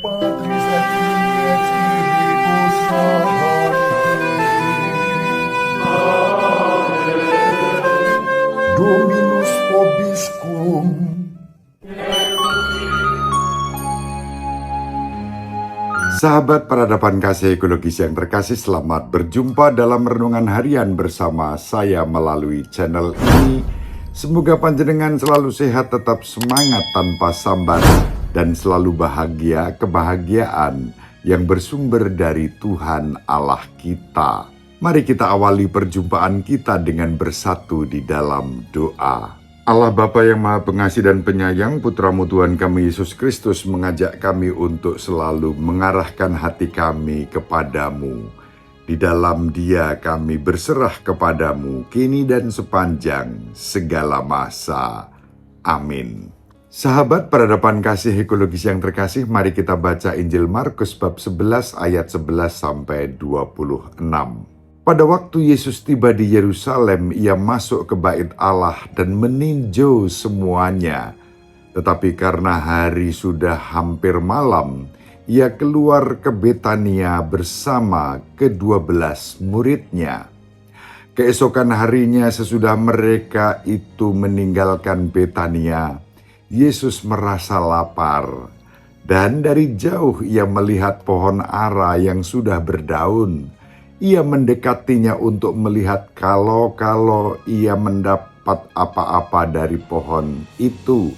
Patris et Filii et Spiritus Sancti. Dominus vobiscum. Sahabat peradaban kasih ekologis yang terkasih, selamat berjumpa dalam renungan harian bersama saya melalui channel ini. Semoga panjenengan selalu sehat, tetap semangat tanpa sambat, dan selalu bahagia kebahagiaan yang bersumber dari Tuhan Allah kita. Mari kita awali perjumpaan kita dengan bersatu di dalam doa. Allah Bapa yang Maha Pengasih dan Penyayang, Putra-Mu Tuhan kami Yesus Kristus mengajak kami untuk selalu mengarahkan hati kami kepadamu. Di dalam Dia kami berserah kepadamu kini dan sepanjang segala masa. Amin. Sahabat peradaban kasih ekologis yang terkasih, mari kita baca Injil Markus bab 11 ayat 11 sampai 26. Pada waktu Yesus tiba di Yerusalem, ia masuk ke bait Allah dan meninjau semuanya. Tetapi karena hari sudah hampir malam, ia keluar ke Betania bersama ke-12 muridnya. Keesokan harinya sesudah mereka itu meninggalkan Betania, Yesus merasa lapar. Dan dari jauh ia melihat pohon ara yang sudah berdaun. Ia mendekatinya untuk melihat kalau ia mendapat apa-apa dari pohon itu.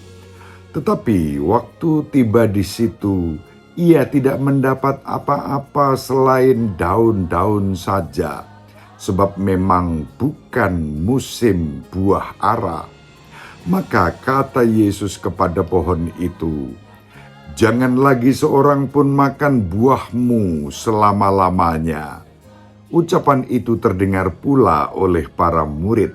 Tetapi waktu tiba di situ, ia tidak mendapat apa-apa selain daun-daun saja, sebab memang bukan musim buah ara. Maka kata Yesus kepada pohon itu, "Jangan lagi seorang pun makan buahmu selama-lamanya." Ucapan itu terdengar pula oleh para murid.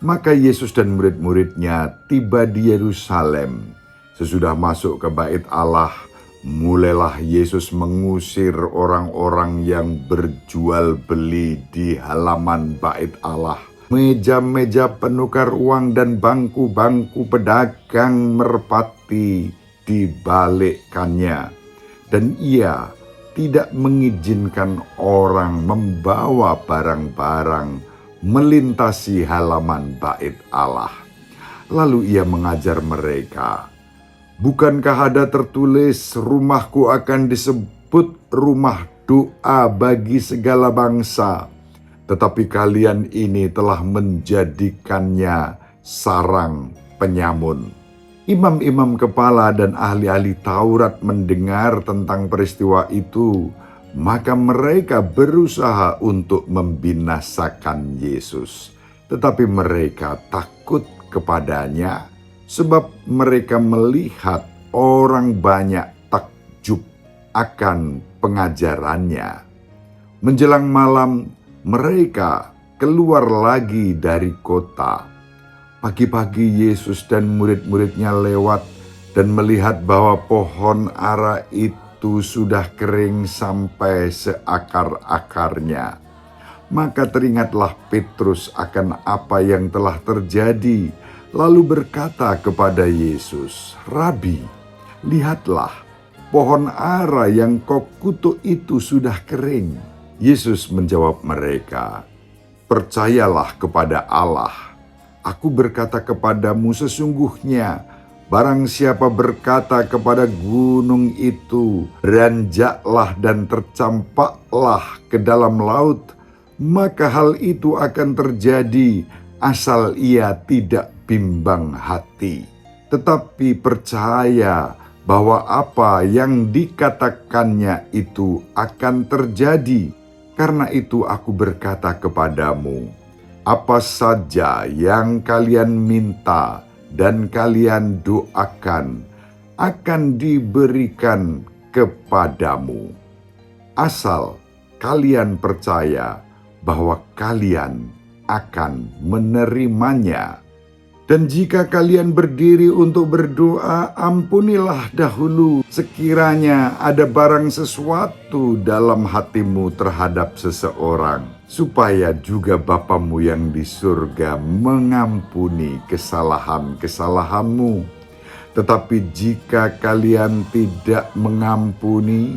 Maka Yesus dan murid-muridnya tiba di Yerusalem. Sesudah masuk ke bait Allah, mulailah Yesus mengusir orang-orang yang berjual beli di halaman bait Allah. Meja-meja penukar uang dan bangku-bangku pedagang merpati dibalikkannya. Dan ia tidak mengizinkan orang membawa barang-barang melintasi halaman bait Allah. Lalu ia mengajar mereka, "Bukankah ada tertulis, rumahku akan disebut rumah doa bagi segala bangsa? Tetapi kalian ini telah menjadikannya sarang penyamun." Imam-imam kepala dan ahli-ahli Taurat mendengar tentang peristiwa itu, maka mereka berusaha untuk membinasakan Yesus. Tetapi mereka takut kepadanya, sebab mereka melihat orang banyak takjub akan pengajarannya. Menjelang malam, mereka keluar lagi dari kota. Pagi-pagi Yesus dan murid-muridnya lewat dan melihat bahwa pohon ara itu sudah kering sampai seakar-akarnya. Maka teringatlah Petrus akan apa yang telah terjadi, lalu berkata kepada Yesus, "Rabi, lihatlah, pohon ara yang kau kutuk itu sudah kering." Yesus menjawab mereka, "Percayalah kepada Allah. Aku berkata kepadamu, sesungguhnya barang siapa berkata kepada gunung itu, beranjaklah dan tercampaklah ke dalam laut, maka hal itu akan terjadi asal ia tidak bimbang hati, tetapi percaya bahwa apa yang dikatakannya itu akan terjadi. Karena itu aku berkata kepadamu, apa saja yang kalian minta dan kalian doakan akan diberikan kepadamu, asal kalian percaya bahwa kalian akan menerimanya. Dan jika kalian berdiri untuk berdoa, ampunilah dahulu sekiranya ada barang sesuatu dalam hatimu terhadap seseorang, supaya juga Bapamu yang di surga mengampuni kesalahan-kesalahanmu. Tetapi jika kalian tidak mengampuni,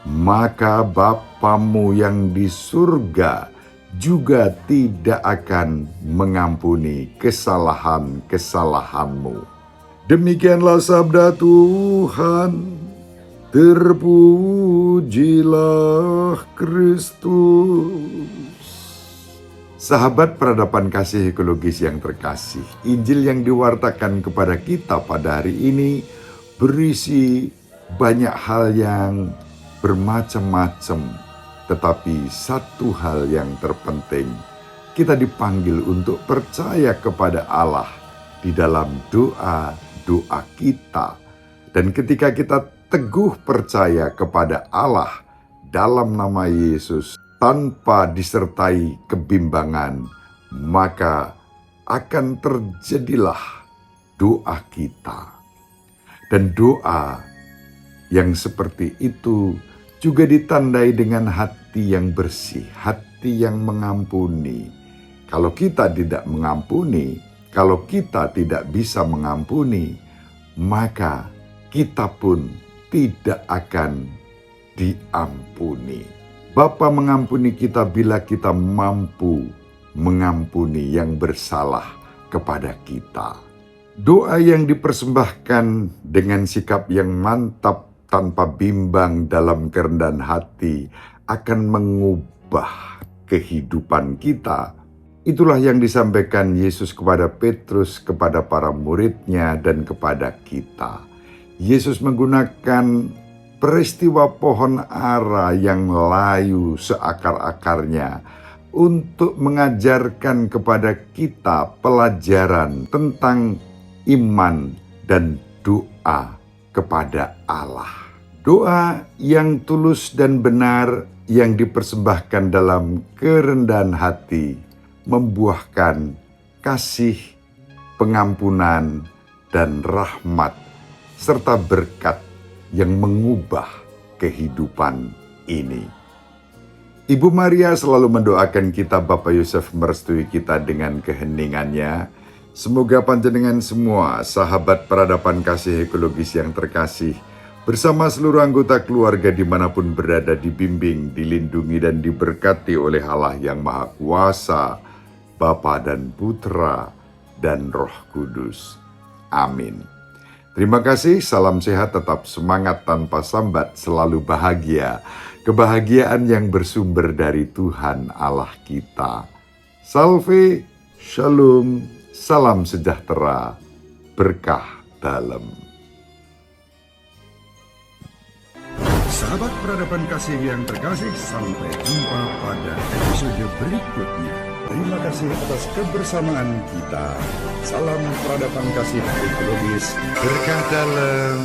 maka Bapamu yang di surga juga tidak akan mengampuni kesalahan-kesalahanmu. Demikianlah sabda Tuhan. Terpujilah Kristus. Sahabat peradaban kasih ekologis yang terkasih, Injil yang diwartakan kepada kita pada hari ini berisi banyak hal yang bermacam-macam. Tetapi satu hal yang terpenting, kita dipanggil untuk percaya kepada Allah di dalam doa-doa kita. Dan ketika kita teguh percaya kepada Allah dalam nama Yesus, tanpa disertai kebimbangan, maka akan terjadilah doa kita. Dan doa yang seperti itu juga ditandai dengan hati yang bersih, hati yang mengampuni. Kalau kita tidak mengampuni, kalau kita tidak bisa mengampuni, maka kita pun tidak akan diampuni. Bapa mengampuni kita bila kita mampu mengampuni yang bersalah kepada kita. Doa yang dipersembahkan dengan sikap yang mantap tanpa bimbang dalam kerendahan hati akan mengubah kehidupan kita. Itulah yang disampaikan Yesus kepada Petrus, kepada para muridnya, dan kepada kita. Yesus menggunakan peristiwa pohon ara yang layu seakar-akarnya untuk mengajarkan kepada kita pelajaran tentang iman dan doa kepada Allah. Doa yang tulus dan benar yang dipersembahkan dalam kerendahan hati membuahkan kasih, pengampunan, dan rahmat serta berkat yang mengubah kehidupan ini. Ibu Maria selalu mendoakan kita, Bapak Yosef merestui kita dengan keheningannya. Semoga panjenengan semua, sahabat peradaban kasih ekologis yang terkasih, bersama seluruh anggota keluarga dimanapun berada, dibimbing, dilindungi, dan diberkati oleh Allah yang Maha Kuasa, Bapa dan Putra, dan Roh Kudus. Amin. Terima kasih, salam sehat, tetap semangat tanpa sambat, selalu bahagia. Kebahagiaan yang bersumber dari Tuhan Allah kita. Salve, shalom, salam sejahtera, berkah dalam. Sahabat peradaban kasih yang terkasih, sampai jumpa pada episode berikutnya. Terima kasih atas kebersamaan kita. Salam peradaban kasih ekologis, Berkah dalam.